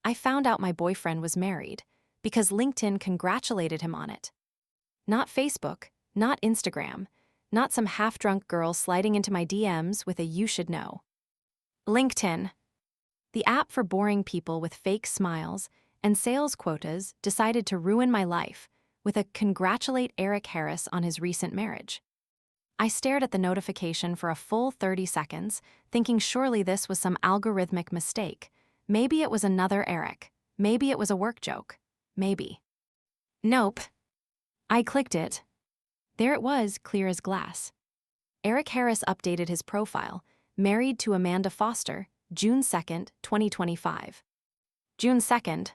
I found out my boyfriend was married because LinkedIn congratulated him on it. Not Facebook, not Instagram, not some half-drunk girl sliding into my DMs with a "you should know." LinkedIn, the app for boring people with fake smiles and sales quotas, decided to ruin my life with a "congratulate Eric Harris on his recent marriage." I stared at the notification for a full 30 seconds, thinking surely this was some algorithmic mistake. Maybe it was another Eric. Maybe it was a work joke. Maybe. Nope. I clicked it. There it was, clear as glass. Eric Harris updated his profile, married to Amanda Foster, June 2nd, 2025. June 2nd,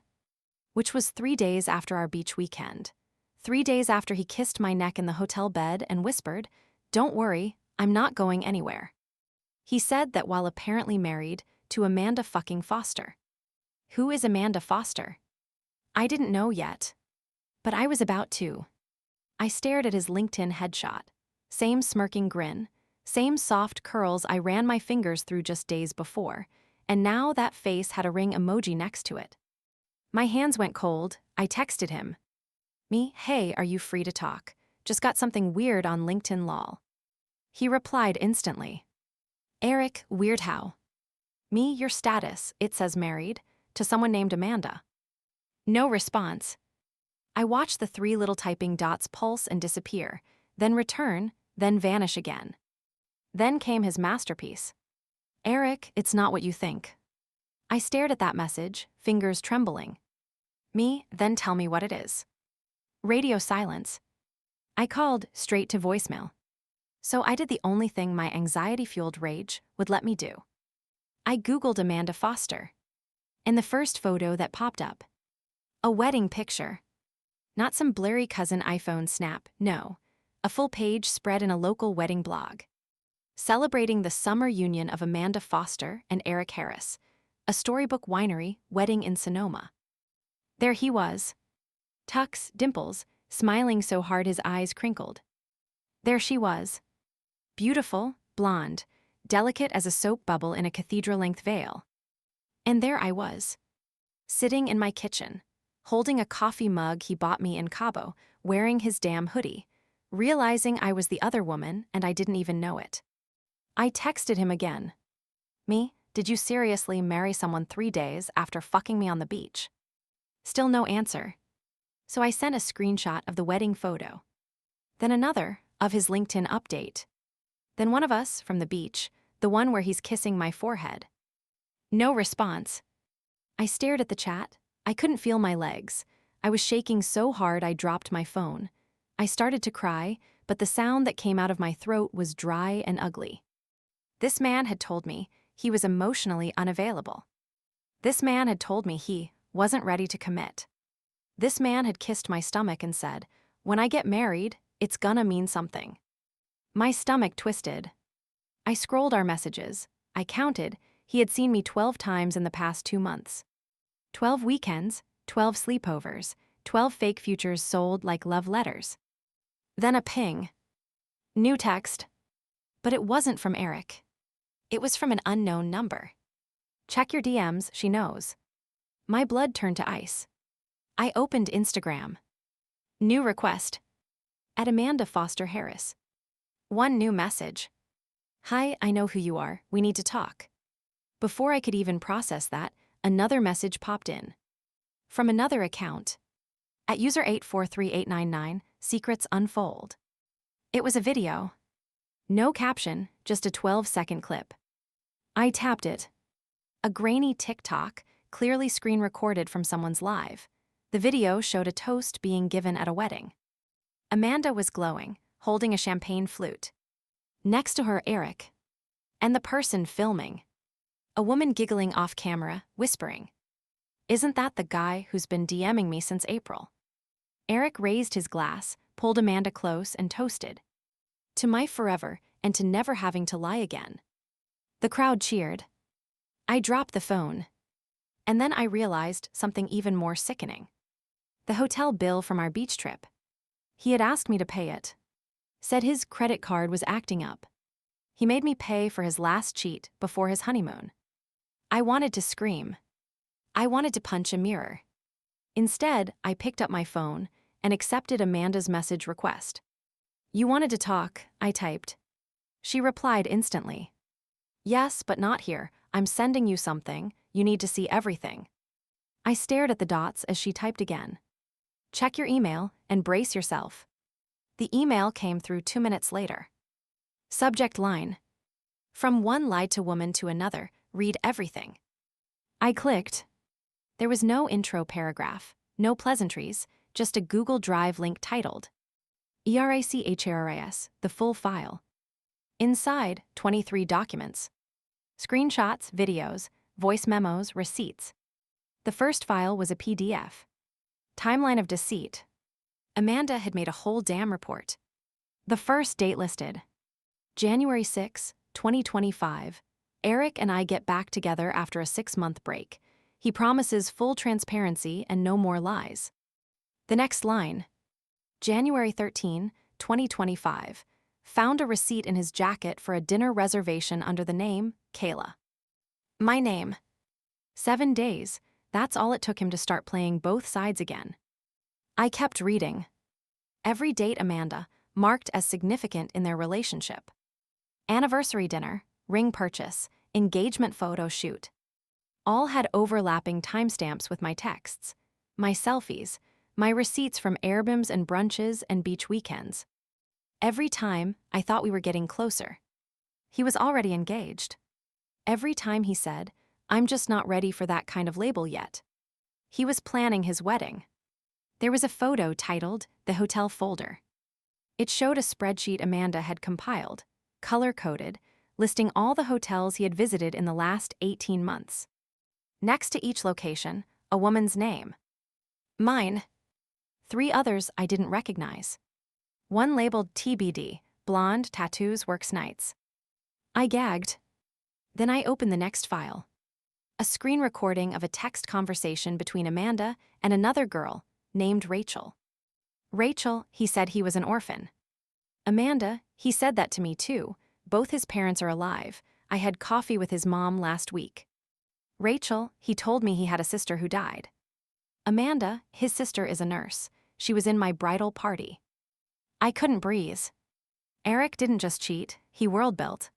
which was 3 days after our beach weekend. 3 days after he kissed my neck in the hotel bed and whispered, "Don't worry, I'm not going anywhere." He said that while apparently married to Amanda fucking Foster. Who is Amanda Foster? I didn't know yet. But I was about to. I stared at his LinkedIn headshot. Same smirking grin, same soft curls I ran my fingers through just days before, and now that face had a ring emoji next to it. My hands went cold. I texted him. Me, "Hey, are you free to talk? Just got something weird on LinkedIn lol." He replied instantly. "Eric, weird how?" Me, "Your status, it says married, to someone named Amanda." No response. I watched the 3 little typing dots pulse and disappear, then return, then vanish again. Then came his masterpiece. "Eric, it's not what you think." I stared at that message, fingers trembling. Me, "Then tell me what it is." Radio silence. I called straight to voicemail. So I did the only thing my anxiety-fueled rage would let me do. I Googled Amanda Foster. And the first photo that popped up. A wedding picture. Not some blurry cousin iPhone snap, no. A full page spread in a local wedding blog. Celebrating the summer union of Amanda Foster and Eric Harris, a storybook winery wedding in Sonoma. There he was. Tux, dimples, smiling so hard his eyes crinkled. There she was. Beautiful, blonde, delicate as a soap bubble in a cathedral-length veil. And there I was. Sitting in my kitchen, holding a coffee mug he bought me in Cabo, wearing his damn hoodie, realizing I was the other woman and I didn't even know it. I texted him again. Me, "Did you seriously marry someone 3 days after fucking me on the beach?" Still no answer. So I sent a screenshot of the wedding photo. Then another, of his LinkedIn update. Then one of us from the beach, the one where he's kissing my forehead. No response. I stared at the chat. I couldn't feel my legs. I was shaking so hard I dropped my phone. I started to cry, but the sound that came out of my throat was dry and ugly. This man had told me he was emotionally unavailable. This man had told me he wasn't ready to commit. This man had kissed my stomach and said, "When I get married, it's gonna mean something." My stomach twisted. I scrolled our messages. I counted. He had seen me 12 times in the past 2 months. 12 weekends, 12 sleepovers, 12 fake futures sold like love letters. Then a ping. New text. But it wasn't from Eric. It was from an unknown number. "Check your DMs, she knows." My blood turned to ice. I opened Instagram. New request. At Amanda Foster Harris. One new message. "Hi, I know who you are. We need to talk." Before I could even process that, another message popped in. From another account. At user 843899, secrets unfold. It was a video. No caption, just a 12-second clip. I tapped it. A grainy TikTok, clearly screen recorded from someone's live. The video showed a toast being given at a wedding. Amanda was glowing, holding a champagne flute. Next to her, Eric. And the person filming. A woman giggling off camera, whispering. "Isn't that the guy who's been DMing me since April?" Eric raised his glass, pulled Amanda close, and toasted. "To my forever, and to never having to lie again." The crowd cheered. I dropped the phone. And then I realized something even more sickening. The hotel bill from our beach trip. He had asked me to pay it. Said his credit card was acting up. He made me pay for his last cheat before his honeymoon. I wanted to scream. I wanted to punch a mirror. Instead, I picked up my phone and accepted Amanda's message request. "You wanted to talk," I typed. She replied instantly. "Yes, but not here. I'm sending you something. You need to see everything." I stared at the dots as she typed again. "Check your email and brace yourself." The email came through 2 minutes later. Subject line: "From one lied to woman to another, read everything." I clicked. There was no intro paragraph, no pleasantries, just a Google Drive link titled ERACHARIS, the full file. Inside, 23 documents. Screenshots, videos, voice memos, receipts. The first file was a PDF. Timeline of deceit. Amanda had made a whole damn report. The first date listed: January 6, 2025. Eric and I get back together after a 6-month break. He promises full transparency and no more lies. The next line: January 13, 2025. Found a receipt in his jacket for a dinner reservation under the name Kayla. My name. 7 days. That's all it took him to start playing both sides again. I kept reading. Every date Amanda marked as significant in their relationship. Anniversary dinner, ring purchase, engagement photo shoot. All had overlapping timestamps with my texts, my selfies, my receipts from airbims and brunches and beach weekends. Every time, I thought we were getting closer. He was already engaged. Every time he said, "I'm just not ready for that kind of label yet." He was planning his wedding. There was a photo titled "The Hotel Folder." It showed a spreadsheet Amanda had compiled, color-coded, listing all the hotels he had visited in the last 18 months. Next to each location, a woman's name. Mine. 3 others I didn't recognize. One labeled TBD, blonde, tattoos, works nights. I gagged. Then I opened the next file. A screen recording of a text conversation between Amanda and another girl named Rachel. Rachel, he said he was an orphan. Amanda, he said that to me too. Both his parents are alive. I had coffee with his mom last week. Rachel, he told me he had a sister who died. Amanda, his sister is a nurse. She was in my bridal party. I couldn't breathe. Eric didn't just cheat, he world-built.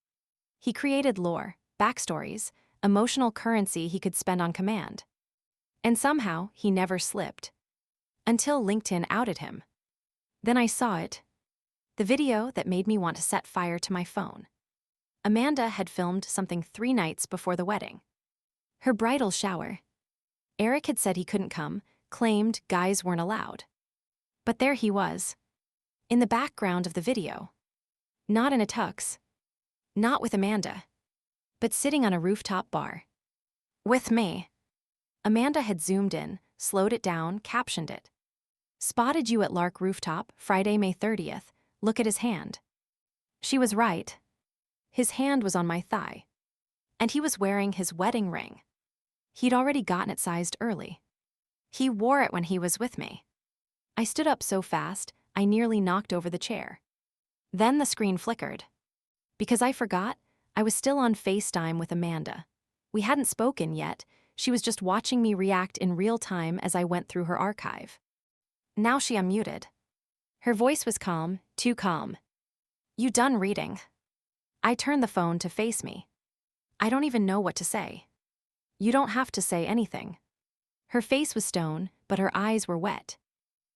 He created lore, backstories, emotional currency he could spend on command. And somehow, he never slipped. Until LinkedIn outed him. Then I saw it. The video that made me want to set fire to my phone. Amanda had filmed something 3 nights before the wedding. Her bridal shower. Eric had said he couldn't come, claimed guys weren't allowed. But there he was. In the background of the video. Not in a tux. Not with Amanda. But sitting on a rooftop bar. With me. Amanda had zoomed in, slowed it down, captioned it. "Spotted you at Lark Rooftop, Friday, May 30th. Look at his hand." She was right. His hand was on my thigh. And he was wearing his wedding ring. He'd already gotten it sized early. He wore it when he was with me. I stood up so fast, I nearly knocked over the chair. Then the screen flickered. Because I forgot, I was still on FaceTime with Amanda. We hadn't spoken yet. She was just watching me react in real time as I went through her archive. Now she unmuted. Her voice was calm, too calm. "You done reading?" I turned the phone to face me. "I don't even know what to say." "You don't have to say anything." Her face was stone, but her eyes were wet.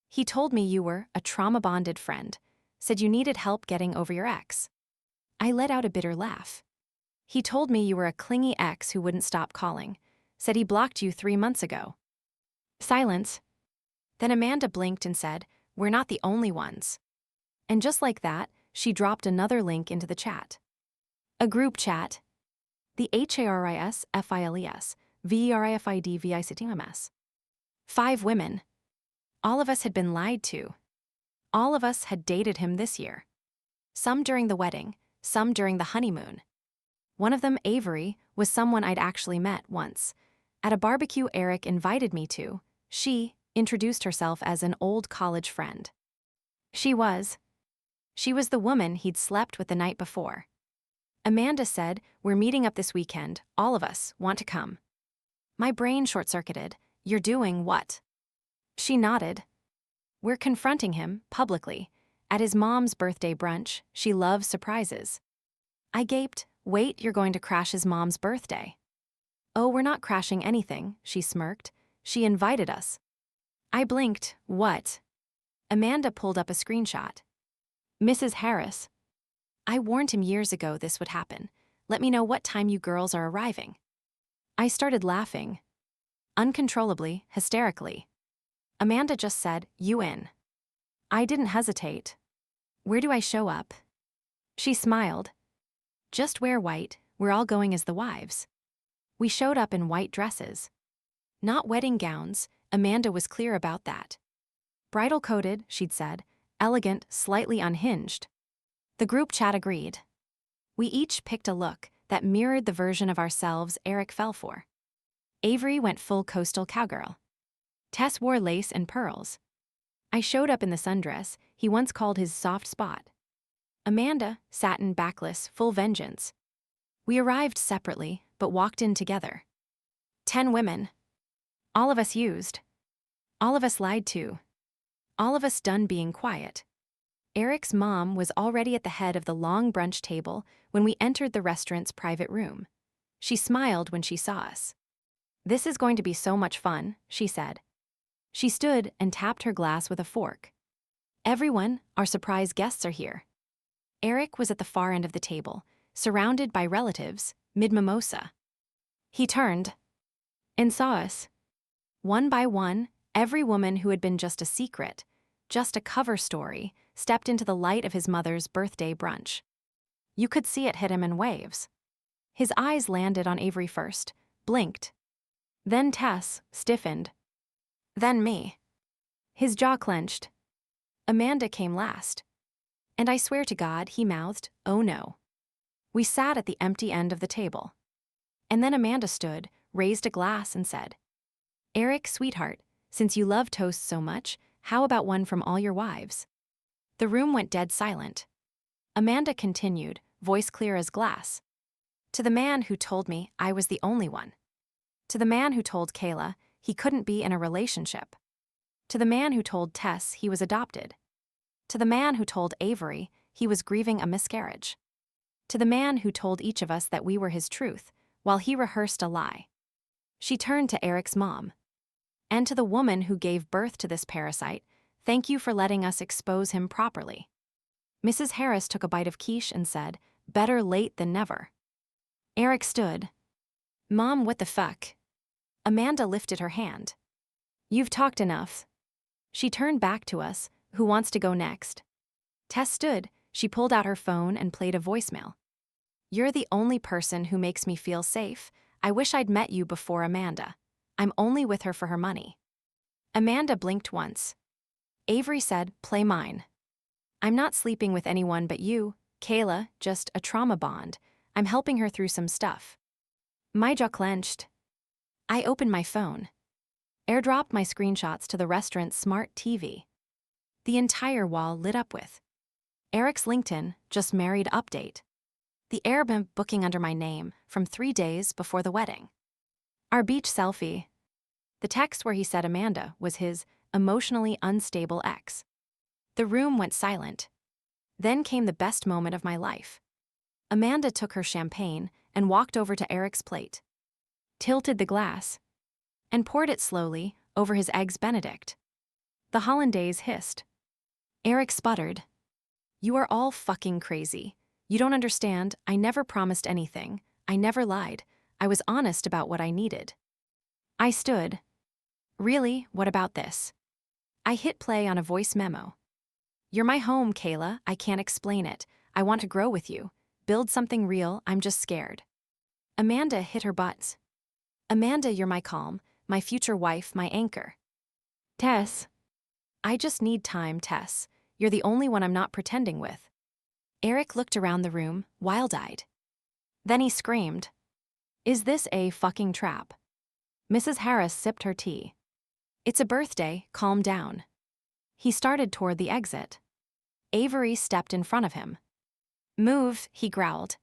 "He told me you were a trauma-bonded friend, said you needed help getting over your ex." I let out a bitter laugh. "He told me you were a clingy ex who wouldn't stop calling, said he blocked you 3 months ago." Silence. Then Amanda blinked and said, "We're not the only ones." And just like that, she dropped another link into the chat. A group chat. The HARISFILES, VERIFIDVICTMS. 5 women. All of us had been lied to. All of us had dated him this year. Some during the wedding, some during the honeymoon. One of them, Avery, was someone I'd actually met once. At a barbecue Eric invited me to, she introduced herself as an old college friend. She was the woman he'd slept with the night before. Amanda said, "We're meeting up this weekend, all of us, want to come?" My brain short-circuited. You're doing what? She nodded. We're confronting him, publicly. At his mom's birthday brunch, she loves surprises. I gaped. Wait, you're going to crash his mom's birthday? Oh, we're not crashing anything, she smirked. She invited us. I blinked. What? Amanda pulled up a screenshot. Mrs. Harris. I warned him years ago this would happen. Let me know what time you girls are arriving. I started laughing. Uncontrollably, hysterically. Amanda just said, you in. I didn't hesitate. Where do I show up? She smiled. Just wear white, we're all going as the wives. We showed up in white dresses. Not wedding gowns, Amanda was clear about that. Bridal coated, she'd said, elegant, slightly unhinged. The group chat agreed. We each picked a look that mirrored the version of ourselves Eric fell for. Avery went full coastal cowgirl. Tess wore lace and pearls. I showed up in the sundress he once called his soft spot. Amanda, satin backless, full vengeance. We arrived separately, but walked in together. 10 women. All of us used. All of us lied to. All of us done being quiet. Eric's mom was already at the head of the long brunch table when we entered the restaurant's private room. She smiled when she saw us. This is going to be so much fun, she said. She stood and tapped her glass with a fork. Everyone, our surprise guests are here. Eric was at the far end of the table, surrounded by relatives, mid-mimosa. He turned and saw us. One by one, every woman who had been just a secret, just a cover story, stepped into the light of his mother's birthday brunch. You could see it hit him in waves. His eyes landed on Avery first, blinked. Then Tess, stiffened. Then me. His jaw clenched. Amanda came last. And I swear to God, he mouthed, oh no. We sat at the empty end of the table. And then Amanda stood, raised a glass and said, Eric, sweetheart, since you love toast so much, how about one from all your wives? The room went dead silent. Amanda continued, voice clear as glass. To the man who told me I was the only one. To the man who told Kayla he couldn't be in a relationship. To the man who told Tess he was adopted. To the man who told Avery he was grieving a miscarriage. To the man who told each of us that we were his truth, while he rehearsed a lie. She turned to Eric's mom. And to the woman who gave birth to this parasite, thank you for letting us expose him properly. Mrs. Harris took a bite of quiche and said, better late than never. Eric stood. Mom, what the fuck? Amanda lifted her hand. You've talked enough. She turned back to us. Who wants to go next? Tess stood. She pulled out her phone and played a voicemail. You're the only person who makes me feel safe. I wish I'd met you before Amanda. I'm only with her for her money. Amanda blinked once. Avery said, play mine. I'm not sleeping with anyone but you, Kayla, just a trauma bond. I'm helping her through some stuff. My jaw clenched. I opened my phone. Airdropped my screenshots to the restaurant's smart TV. The entire wall lit up with Eric's LinkedIn, just married update. The Airbnb booking under my name from 3 days before the wedding. Our beach selfie. The text where he said Amanda was his emotionally unstable ex. The room went silent. Then came the best moment of my life. Amanda took her champagne and walked over to Eric's plate, tilted the glass, and poured it slowly over his eggs Benedict. The hollandaise hissed. Eric sputtered. You are all fucking crazy. You don't understand. I never promised anything. I never lied. I was honest about what I needed. I stood. Really, what about this? I hit play on a voice memo. You're my home, Kayla. I can't explain it. I want to grow with you. Build something real. I'm just scared. Amanda hit her butts. Amanda, you're my calm, my future wife, my anchor. Tess. I just need time, Tess. You're the only one I'm not pretending with. Eric looked around the room, wild-eyed. Then he screamed. Is this a fucking trap? Mrs. Harris sipped her tea. It's a birthday, calm down. He started toward the exit. Avery stepped in front of him. Move, he growled.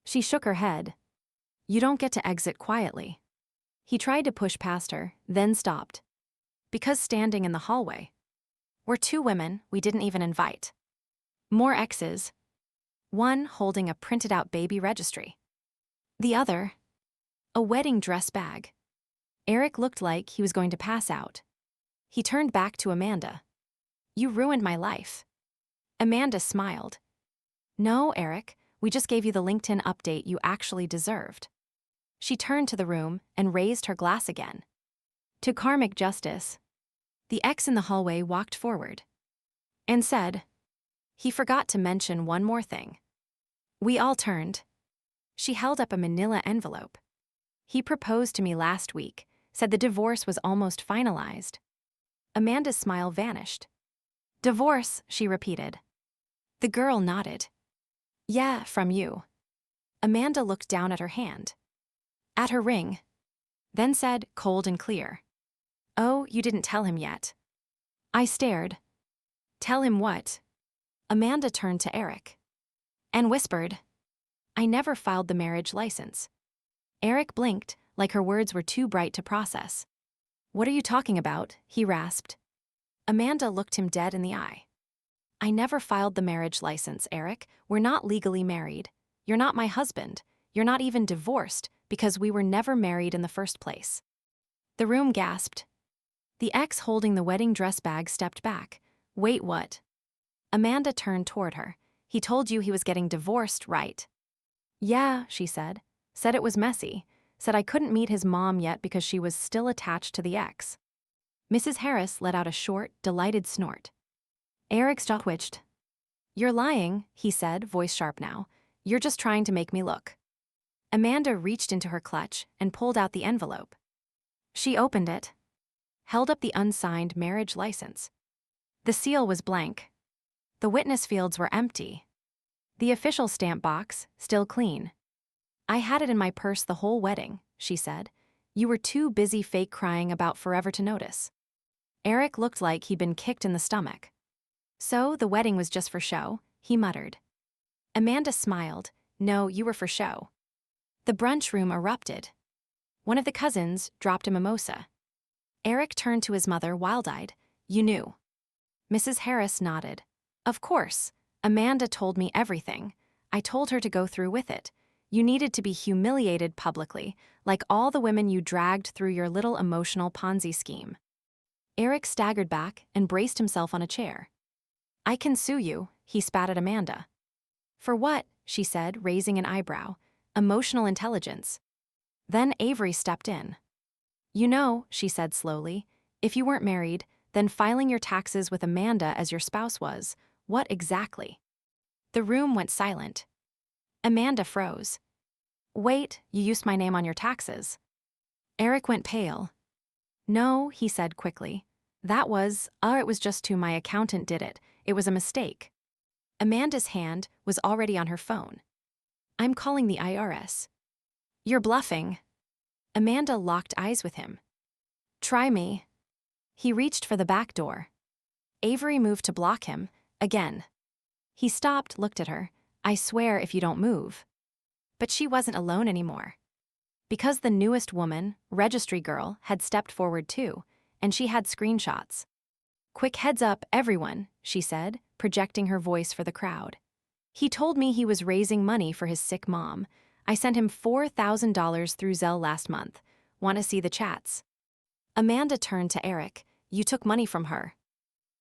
She shook her head. You don't get to exit quietly. He tried to push past her, then stopped. Because standing in the hallway were two women we didn't even invite. More exes. One holding a printed-out baby registry. The other, a wedding dress bag. Eric looked like he was going to pass out. He turned back to Amanda. "You ruined my life." Amanda smiled. "No, Eric, we just gave you the LinkedIn update you actually deserved." She turned to the room and raised her glass again. "To karmic justice." The ex in the hallway walked forward and said, "He forgot to mention one more thing." We all turned. She held up a manila envelope. "He proposed to me last week, said the divorce was almost finalized." Amanda's smile vanished. "Divorce," she repeated. The girl nodded. "Yeah, from you." Amanda looked down at her hand, at her ring, then said, cold and clear, "Oh, you didn't tell him yet." I stared. "Tell him what?" Amanda turned to Eric and whispered, "I never filed the marriage license." Eric blinked, like her words were too bright to process. "What are you talking about?" he rasped. Amanda looked him dead in the eye. "I never filed the marriage license, Eric. We're not legally married. You're not my husband. You're not even divorced, because we were never married in the first place." The room gasped. The ex holding the wedding dress bag stepped back. "Wait, what?" Amanda turned toward her. "He told you he was getting divorced, right?" "Yeah," she said. "Said it was messy. Said I couldn't meet his mom yet because she was still attached to the ex." Mrs. Harris let out a short, delighted snort. Eric's jaw twitched. "You're lying," he said, voice sharp now. "You're just trying to make me look." Amanda reached into her clutch and pulled out the envelope. She opened it, held up the unsigned marriage license. The seal was blank. The witness fields were empty. The official stamp box, still clean. "I had it in my purse the whole wedding," she said. "You were too busy fake crying about forever to notice." Eric looked like he'd been kicked in the stomach. "So the wedding was just for show," he muttered. Amanda smiled. "No, you were for show." The brunch room erupted. One of the cousins dropped a mimosa. Eric turned to his mother, wild-eyed. "You knew?" Mrs. Harris nodded. "Of course. Amanda told me everything. I told her to go through with it. You needed to be humiliated publicly, like all the women you dragged through your little emotional Ponzi scheme." Eric staggered back and braced himself on a chair. "I can sue you," he spat at Amanda. "For what?" she said, raising an eyebrow. "Emotional intelligence." Then Avery stepped in. "You know," she said slowly, "if you weren't married, then filing your taxes with Amanda as your spouse was, what exactly?" The room went silent. Amanda froze. "Wait, you used my name on your taxes." Eric went pale. "No," he said quickly. "That was, it was just who my accountant did it. It was a mistake." Amanda's hand was already on her phone. "I'm calling the IRS." "You're bluffing." Amanda locked eyes with him. "Try me." He reached for the back door. Avery moved to block him, again. He stopped, looked at her. "I swear if you don't move." But she wasn't alone anymore. Because the newest woman, registry girl, had stepped forward too, and she had screenshots. "Quick heads up, everyone," she said, projecting her voice for the crowd. "He told me he was raising money for his sick mom. I sent him $4,000 through Zelle last month. Want to see the chats?" Amanda turned to Eric. "You took money from her."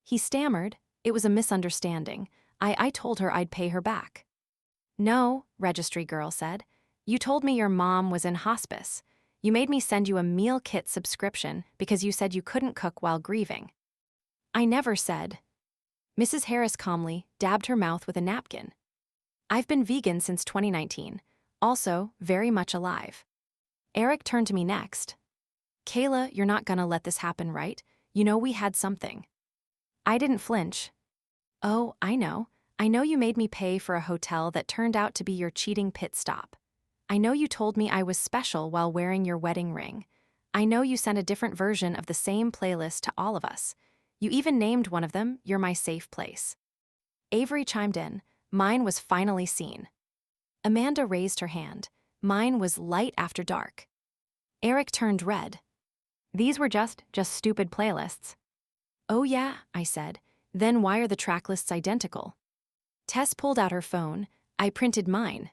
He stammered. "It was a misunderstanding. I told her I'd pay her back." "No," registry girl said. "You told me your mom was in hospice. You made me send you a meal kit subscription because you said you couldn't cook while grieving." "I never said." Mrs. Harris calmly dabbed her mouth with a napkin. "I've been vegan since 2019. Also, very much alive." Eric turned to me next. "Kayla, you're not gonna let this happen, right? You know we had something." I didn't flinch. "Oh, I know. I know you made me pay for a hotel that turned out to be your cheating pit stop. I know you told me I was special while wearing your wedding ring. I know you sent a different version of the same playlist to all of us. You even named one of them, 'You're My Safe Place.'" Avery chimed in. "Mine was finally seen." Amanda raised her hand. "Mine was light after dark." Eric turned red. These were just stupid playlists. Oh yeah, I said. Then why are the track lists identical? Tess pulled out her phone. I printed mine.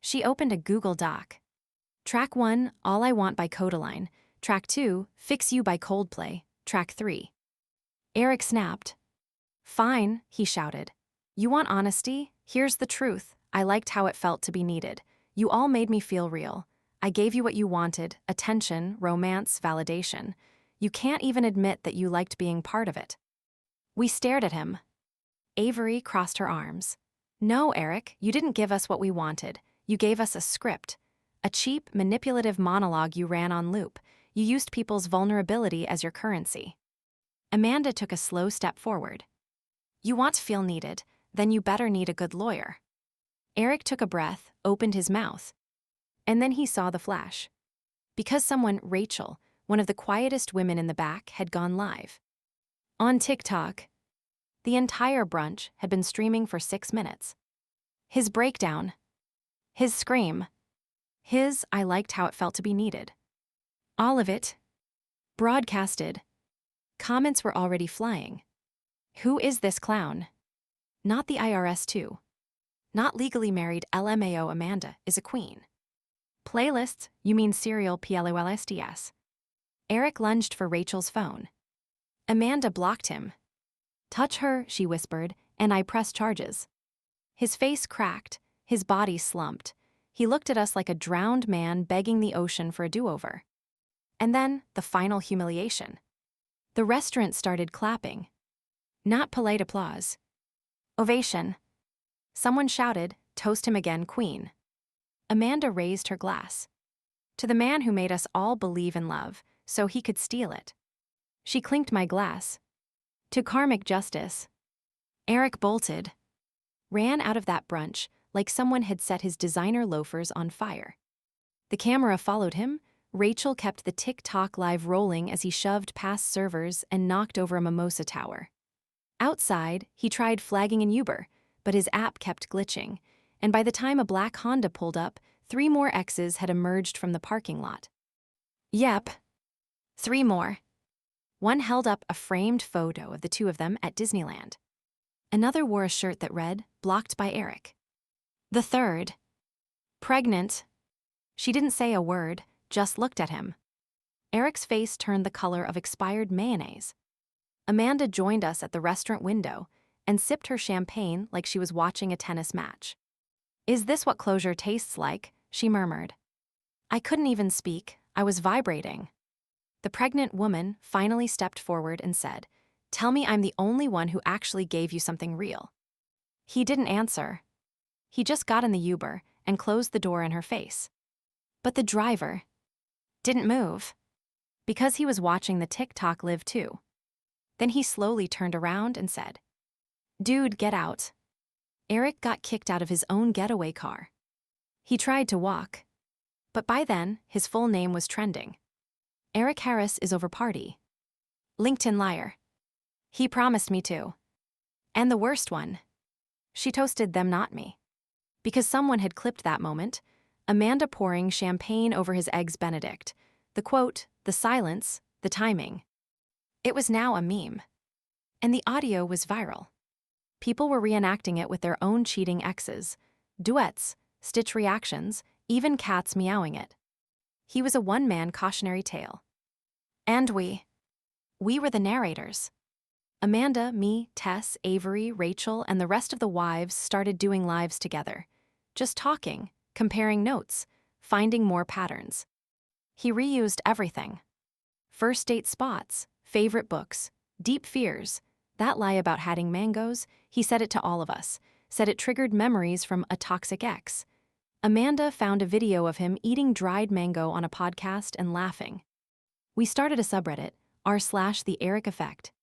She opened a Google Doc. Track 1, All I Want by Codaline. Track 2, Fix You by Coldplay. Track 3. Eric snapped. Fine, he shouted. You want honesty? Here's the truth. I liked how it felt to be needed. You all made me feel real. I gave you what you wanted, attention, romance, validation. You can't even admit that you liked being part of it. We stared at him. Avery crossed her arms. No, Eric, you didn't give us what we wanted. You gave us a script. A cheap, manipulative monologue you ran on loop. You used people's vulnerability as your currency. Amanda took a slow step forward. You want to feel needed, then you better need a good lawyer. Eric took a breath, opened his mouth. And then he saw the flash. Because someone, Rachel, one of the quietest women in the back, had gone live. On TikTok. The entire brunch had been streaming for 6 minutes. His breakdown. His scream. His, I liked how it felt to be needed. All of it. Broadcasted. Comments were already flying. Who is this clown? Not the IRS too. Not legally married LMAO Amanda is a queen. Playlists, you mean serial PLOLSTS. Eric lunged for Rachel's phone. Amanda blocked him. Touch her, she whispered, and I press charges. His face cracked, his body slumped. He looked at us like a drowned man begging the ocean for a do-over. And then, the final humiliation. The restaurant started clapping. Not polite applause. Ovation. Someone shouted, "Toast him again, Queen." Amanda raised her glass. To the man who made us all believe in love, so he could steal it. She clinked my glass. To karmic justice. Eric bolted. Ran out of that brunch like someone had set his designer loafers on fire. The camera followed him. Rachel kept the TikTok live rolling as he shoved past servers and knocked over a mimosa tower. Outside, he tried flagging an Uber, but his app kept glitching, and by the time a black Honda pulled up, 3 more exes had emerged from the parking lot. Yep. 3 more. One held up a framed photo of the 2 of them at Disneyland. Another wore a shirt that read, "Blocked by Eric." The third. Pregnant. She didn't say a word, just looked at him. Eric's face turned the color of expired mayonnaise. Amanda joined us at the restaurant window and sipped her champagne like she was watching a tennis match. Is this what closure tastes like? She murmured. I couldn't even speak, I was vibrating. The pregnant woman finally stepped forward and said, "Tell me I'm the only one who actually gave you something real." He didn't answer. He just got in the Uber and closed the door in her face. But the driver didn't move, because he was watching the TikTok live too. Then he slowly turned around and said, "Dude, get out." Eric got kicked out of his own getaway car. He tried to walk, but by then, his full name was trending. Eric Harris is over party. LinkedIn liar. He promised me to. And the worst one. She toasted them, not me. Because someone had clipped that moment, Amanda pouring champagne over his eggs Benedict, the quote, the silence, the timing. It was now a meme. And the audio was viral. People were reenacting it with their own cheating exes, duets, stitch reactions, even cats meowing it. He was a one-man cautionary tale. And we were the narrators. Amanda, me, Tess, Avery, Rachel, and the rest of the wives started doing lives together. Just talking, comparing notes, finding more patterns. He reused everything. First date spots, favorite books, deep fears, that lie about having mangoes, he said it to all of us, said it triggered memories from a toxic ex. Amanda found a video of him eating dried mango on a podcast and laughing. We started a subreddit, r/the Eric Effect.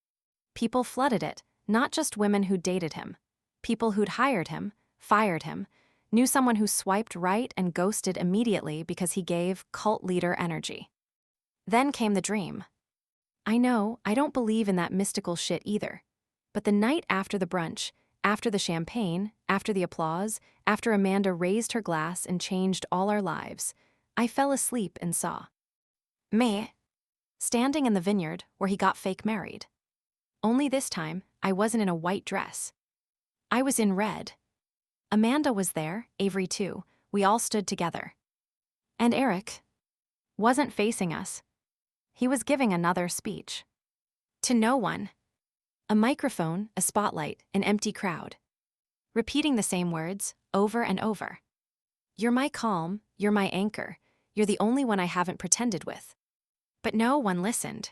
People flooded it, not just women who dated him. People who'd hired him, fired him, knew someone who swiped right and ghosted immediately because he gave cult leader energy. Then came the dream. I know, I don't believe in that mystical shit either. But the night after the brunch, after the champagne, after the applause, after Amanda raised her glass and changed all our lives, I fell asleep and saw. Me. Standing in the vineyard where he got fake married. Only this time, I wasn't in a white dress. I was in red. Amanda was there, Avery too. We all stood together. And Eric wasn't facing us. He was giving another speech. To no one. A microphone, a spotlight, an empty crowd. Repeating the same words, over and over. You're my calm, you're my anchor, you're the only one I haven't pretended with. But no one listened.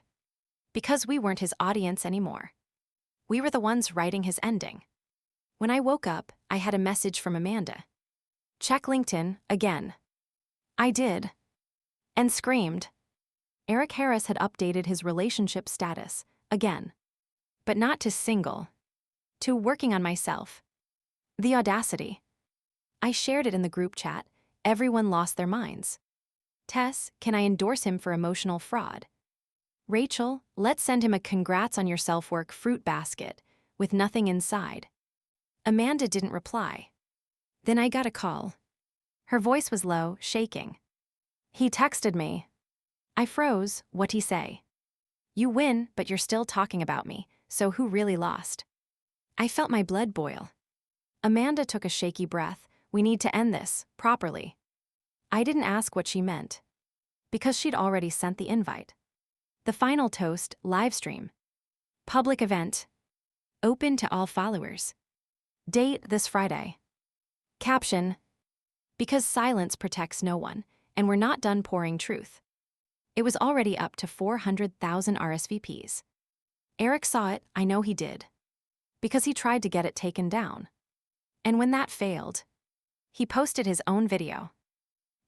Because we weren't his audience anymore. We were the ones writing his ending. When I woke up, I had a message from Amanda. Check LinkedIn, again. I did. And screamed. Eric Harris had updated his relationship status, again. But not to single. To working on myself. The audacity. I shared it in the group chat. Everyone lost their minds. Tess, can I endorse him for emotional fraud? Rachel, let's send him a congrats on your self-work fruit basket, with nothing inside. Amanda didn't reply. Then I got a call. Her voice was low, shaking. He texted me. I froze. What'd he say? You win, but you're still talking about me, so who really lost? I felt my blood boil. Amanda took a shaky breath. We need to end this, properly. I didn't ask what she meant. Because she'd already sent the invite. The final toast, live stream. Public event. Open to all followers. Date this Friday. Caption. Because silence protects no one, and we're not done pouring truth. It was already up to 400,000 RSVPs. Eric saw it, I know he did. Because he tried to get it taken down. And when that failed, he posted his own video.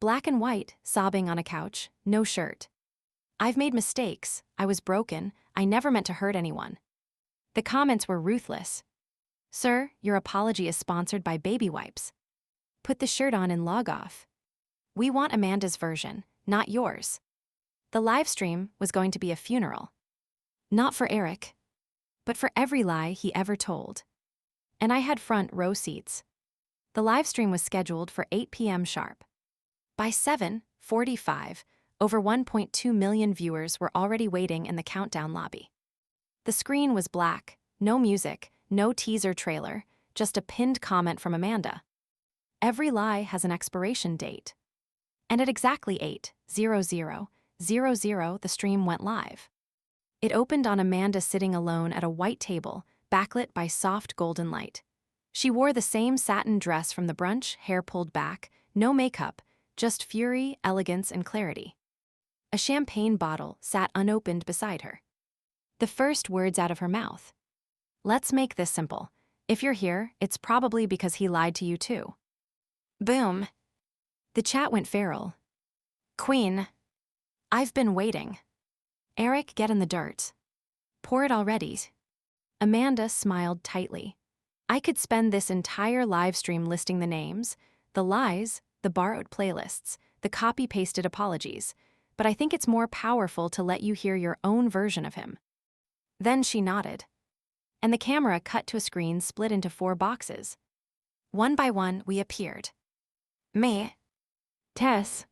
Black and white, sobbing on a couch, no shirt. I've made mistakes, I was broken, I never meant to hurt anyone. The comments were ruthless. Sir, your apology is sponsored by baby wipes. Put the shirt on and log off. We want Amanda's version, not yours. The live stream was going to be a funeral. Not for Eric, but for every lie he ever told. And I had front row seats. The live stream was scheduled for 8 p.m. sharp. By 7:45, over 1.2 million viewers were already waiting in the countdown lobby. The screen was black, no music, no teaser trailer, just a pinned comment from Amanda. Every lie has an expiration date. And at exactly 8:00, the stream went live. It opened on Amanda sitting alone at a white table, backlit by soft golden light. She wore the same satin dress from the brunch, hair pulled back, no makeup, just fury, elegance, and clarity. A champagne bottle sat unopened beside her. The first words out of her mouth. Let's make this simple. If you're here, it's probably because he lied to you too. Boom. The chat went feral. Queen. I've been waiting. Eric, get in the dirt. Pour it already. Amanda smiled tightly. I could spend this entire live stream listing the names, the lies, the borrowed playlists, the copy-pasted apologies, but I think it's more powerful to let you hear your own version of him. Then she nodded. And the camera cut to a screen split into 4 boxes. One by one, we appeared. Me. Tess.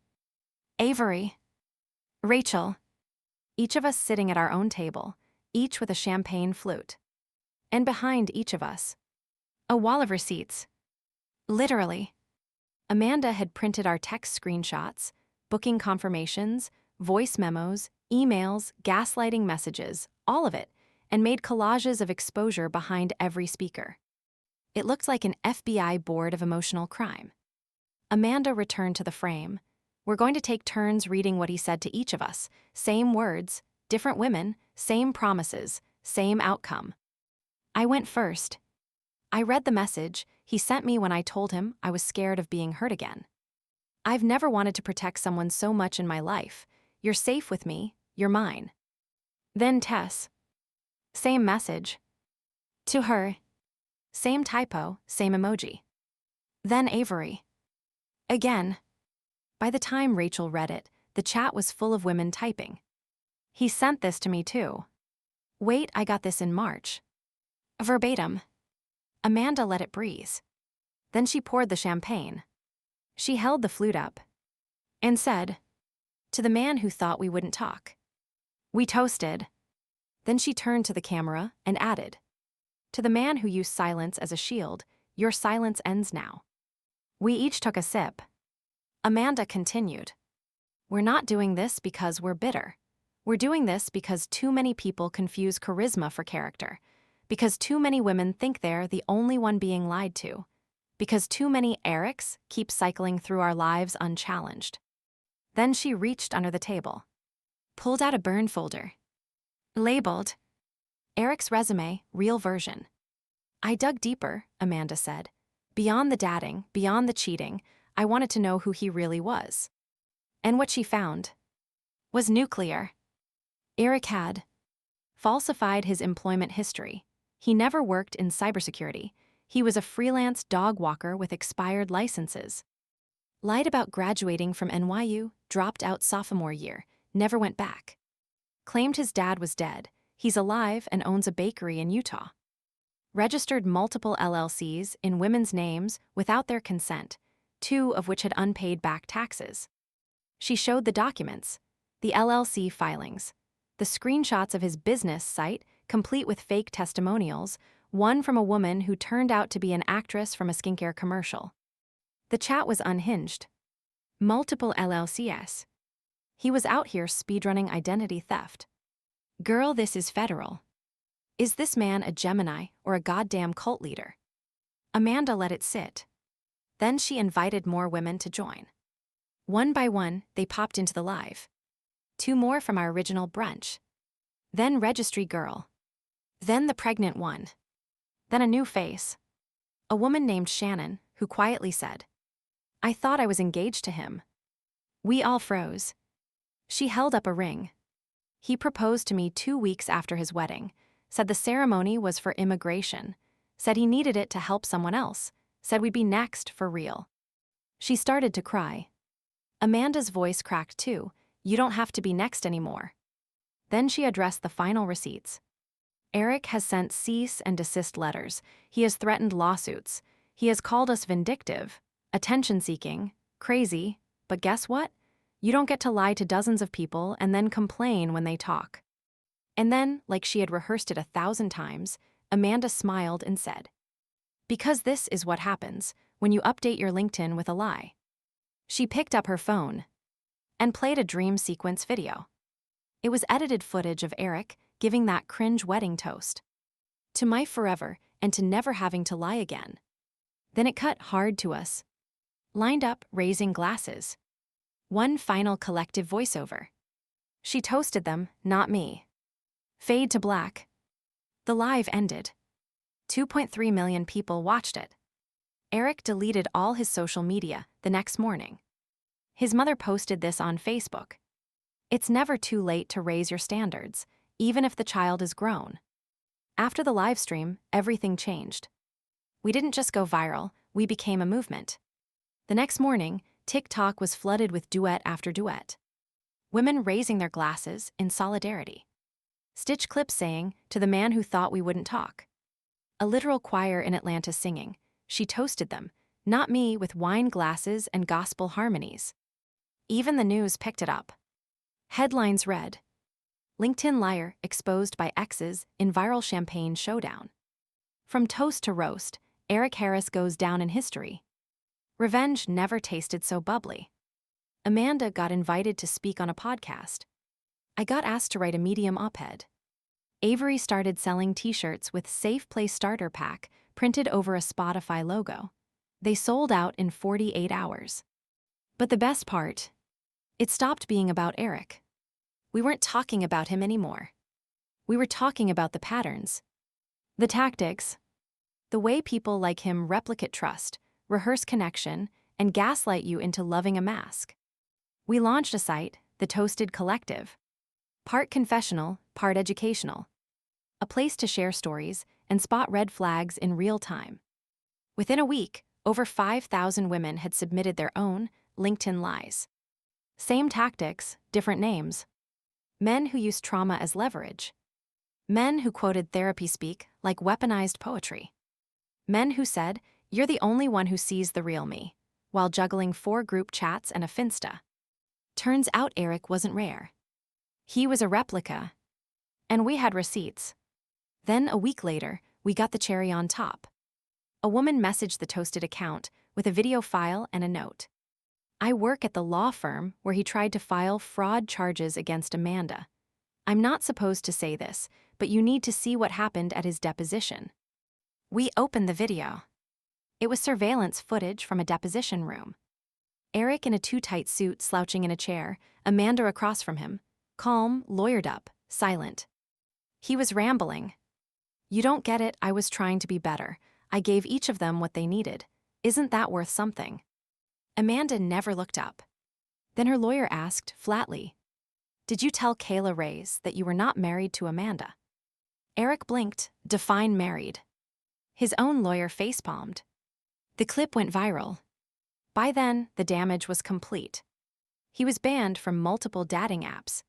Avery. Rachel. Each of us sitting at our own table, each with a champagne flute. And behind each of us, a wall of receipts. Literally. Amanda had printed our text screenshots, booking confirmations, voice memos, emails, gaslighting messages, all of it, and made collages of exposure behind every speaker. It looked like an FBI board of emotional crime. Amanda returned to the frame. We're going to take turns reading what he said to each of us. Same words, different women, same promises, same outcome. I went first. I read the message he sent me when I told him I was scared of being hurt again. I've never wanted to protect someone so much in my life. You're safe with me, you're mine. Then Tess. Same message. To her. Same typo, same emoji. Then Avery. Again. By the time Rachel read it, the chat was full of women typing. He sent this to me too. Wait, I got this in March. Verbatim. Amanda let it breathe. Then she poured the champagne. She held the flute up and said, To the man who thought we wouldn't talk. We toasted. Then she turned to the camera and added, to the man who used silence as a shield, your silence ends now. We each took a sip. Amanda continued, we're not doing this because we're bitter. We're doing this because too many people confuse charisma for character, because too many women think they're the only one being lied to, because too many Erics keep cycling through our lives unchallenged. Then she reached under the table, pulled out a burn folder, labeled, Eric's resume, real version. I dug deeper, Amanda said. Beyond the dating, beyond the cheating, I wanted to know who he really was. And what she found was nuclear. Eric had falsified his employment history. He never worked in cybersecurity. He was a freelance dog walker with expired licenses. Lied about graduating from NYU, dropped out sophomore year, never went back. Claimed his dad was dead. He's alive and owns a bakery in Utah. Registered multiple LLCs in women's names without their consent, 2 of which had unpaid back taxes. She showed the documents, the LLC filings, the screenshots of his business site, complete with fake testimonials, one from a woman who turned out to be an actress from a skincare commercial. The chat was unhinged. Multiple LLCs. He was out here speedrunning identity theft. Girl, this is federal. Is this man a Gemini or a goddamn cult leader? Amanda let it sit. Then she invited more women to join. One by one, they popped into the live. 2 more from our original brunch. Then registry girl. Then the pregnant one. Then a new face. A woman named Shannon, who quietly said, I thought I was engaged to him. We all froze. She held up a ring. He proposed to me 2 weeks after his wedding, said the ceremony was for immigration, said he needed it to help someone else, said we'd be next for real. She started to cry. Amanda's voice cracked too. You don't have to be next anymore. Then she addressed the final receipts. Eric has sent cease and desist letters. He has threatened lawsuits. He has called us vindictive, attention-seeking, crazy, but guess what? You don't get to lie to dozens of people and then complain when they talk. And then, like she had rehearsed it 1,000 times, Amanda smiled and said, because this is what happens when you update your LinkedIn with a lie. She picked up her phone and played a dream sequence video. It was edited footage of Eric giving that cringe wedding toast. To my forever and to never having to lie again. Then it cut hard to us. Lined up, raising glasses. One final collective voiceover. She toasted them, not me. Fade to black. The live ended. 2.3 million people watched it. Eric deleted all his social media the next morning. His mother posted this on Facebook. It's never too late to raise your standards, even if the child is grown. After the live stream, everything changed. We didn't just go viral, we became a movement. The next morning, TikTok was flooded with duet after duet. Women raising their glasses in solidarity. Stitch clips saying, to the man who thought we wouldn't talk. A literal choir in Atlanta singing, she toasted them, not me, with wine glasses and gospel harmonies. Even the news picked it up. Headlines read, LinkedIn liar exposed by exes in viral champagne showdown. From toast to roast, Eric Harris goes down in history. Revenge never tasted so bubbly. Amanda got invited to speak on a podcast. I got asked to write a Medium op-ed. Avery started selling t-shirts with Safe Place Starter Pack printed over a Spotify logo. They sold out in 48 hours. But the best part, it stopped being about Eric. We weren't talking about him anymore. We were talking about the patterns, the tactics, the way people like him replicate trust, rehearse connection, and gaslight you into loving a mask. We launched a site, The Toasted Collective. Part confessional, part educational. A place to share stories and spot red flags in real time. Within a week, over 5,000 women had submitted their own LinkedIn lies. Same tactics, different names. Men who used trauma as leverage. Men who quoted therapy speak like weaponized poetry. Men who said, you're the only one who sees the real me, while juggling 4 group chats and a Finsta. Turns out Eric wasn't rare. He was a replica. And we had receipts. Then, a week later, we got the cherry on top. A woman messaged the Toasted account with a video file and a note. I work at the law firm where he tried to file fraud charges against Amanda. I'm not supposed to say this, but you need to see what happened at his deposition. We opened the video. It was surveillance footage from a deposition room. Eric in a too-tight suit slouching in a chair, Amanda across from him, calm, lawyered up, silent. He was rambling. You don't get it, I was trying to be better. I gave each of them what they needed. Isn't that worth something? Amanda never looked up. Then her lawyer asked, flatly, Did you tell Kayla Reyes that you were not married to Amanda? Eric blinked, define married. His own lawyer facepalmed. The clip went viral. By then, the damage was complete. He was banned from multiple dating apps.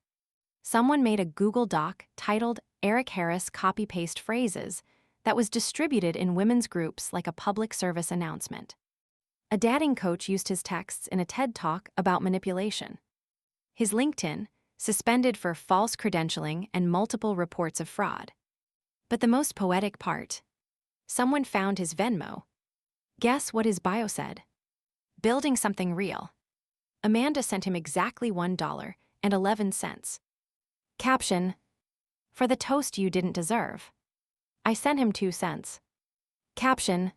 Someone made a Google Doc titled Eric Harris copy-paste phrases that was distributed in women's groups like a public service announcement. A dating coach used his texts in a TED Talk about manipulation. His LinkedIn, suspended for false credentialing and multiple reports of fraud. But the most poetic part, someone found his Venmo. Guess what his bio said? Building something real. Amanda sent him exactly $1.11. Caption, for the toast you didn't deserve. I sent him 2 cents. Caption,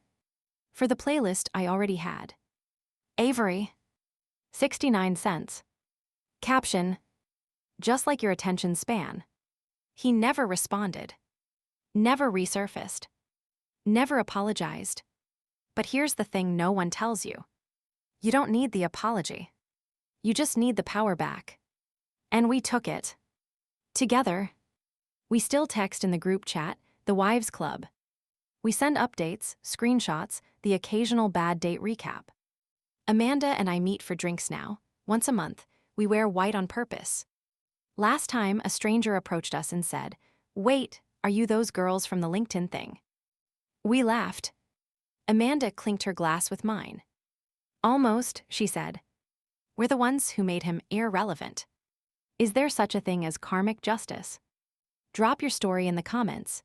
for the playlist I already had. Avery, 69 cents. Caption, just like your attention span. He never responded. Never resurfaced. Never apologized. But here's the thing no one tells you. You don't need the apology. You just need the power back. And we took it. Together. We still text in the group chat, the Wives Club. We send updates, screenshots, the occasional bad date recap. Amanda and I meet for drinks now. Once a month, we wear white on purpose. Last time, a stranger approached us and said, Wait, are you those girls from the LinkedIn thing? We laughed. Amanda clinked her glass with mine. Almost, she said. We're the ones who made him irrelevant. Is there such a thing as karmic justice? Drop your story in the comments.